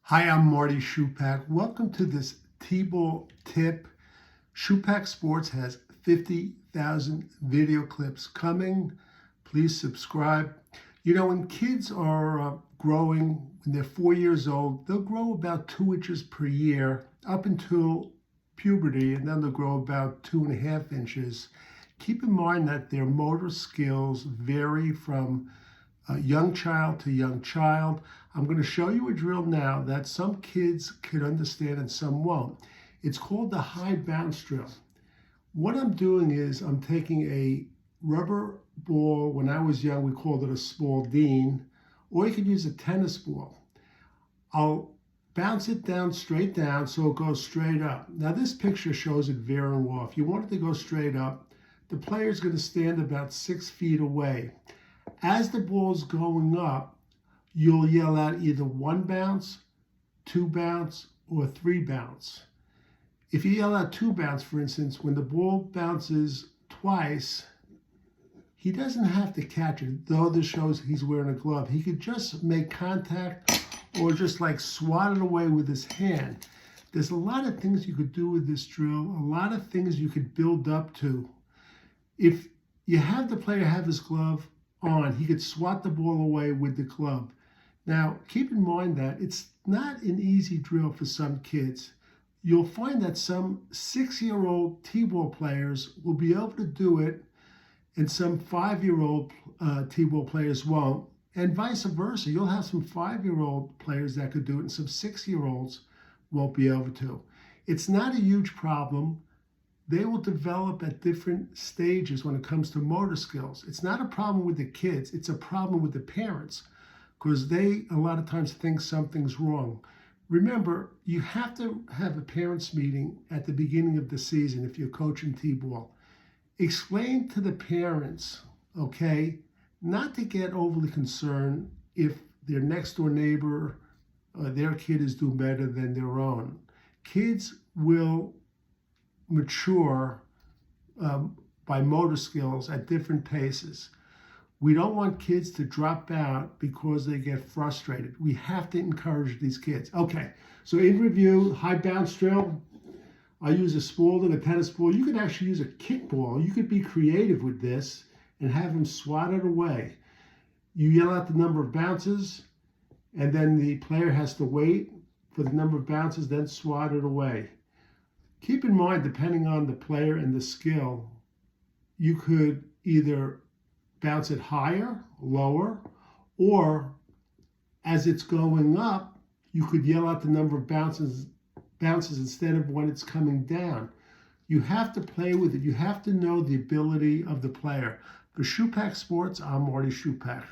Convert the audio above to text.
Hi, I'm Marty Schupak. Welcome to this T-ball tip. Schupak Sports has 50,000 video clips coming. Please subscribe. You know, when kids are growing, when they're 4 years old, they'll grow about 2 inches per year up until puberty, and then they'll grow about 2.5 inches. Keep in mind that their motor skills vary from young child to young child. I'm going to show you a drill now that some kids could understand and some won't. It's called the high bounce drill. What I'm doing is I'm taking a rubber ball. When I was young, we called it a small dean, or you could use a tennis ball. I'll bounce it down straight down so it goes straight up. Now this picture shows it veering off. You want it to go straight up. The player's going to stand about 6 feet away. As the ball's going up, you'll yell out either 1 bounce, 2 bounce, or 3 bounce. If you yell out 2 bounce, for instance, when the ball bounces twice, he doesn't have to catch it, though this shows he's wearing a glove. He could just make contact or just like swat it away with his hand. There's a lot of things you could do with this drill, a lot of things you could build up to. If you have the player have his glove on, he could swat the ball away with the club. Now, keep in mind that it's not an easy drill for some kids. You'll find that some 6-year-old T-ball players will be able to do it, and some 5-year-old T-ball players won't, and vice versa. You'll have some 5-year-old players that could do it, and some 6-year-olds won't be able to. It's not a huge problem. They will develop at different stages when it comes to motor skills. It's not a problem with the kids, it's a problem with the parents, because they a lot of times think something's wrong. Remember, you have to have a parents' meeting at the beginning of the season if you're coaching T-ball. Explain to the parents, okay, not to get overly concerned if their next door neighbor, their kid is doing better than their own. Kids will mature by motor skills at different paces. We don't want kids to drop out because they get frustrated. We have to encourage these kids. Okay, so in review, high bounce drill. I use a Spalding, a tennis ball. You could actually use a kickball. You could be creative with this and have them swat it away. You yell out the number of bounces, and then the player has to wait for the number of bounces, then swat it away. Keep in mind, depending on the player and the skill, you could either bounce it higher, lower, or as it's going up, you could yell out the number of bounces instead of when it's coming down. You have to play with it. You have to know the ability of the player. For Schupak Sports, I'm Marty Schupak.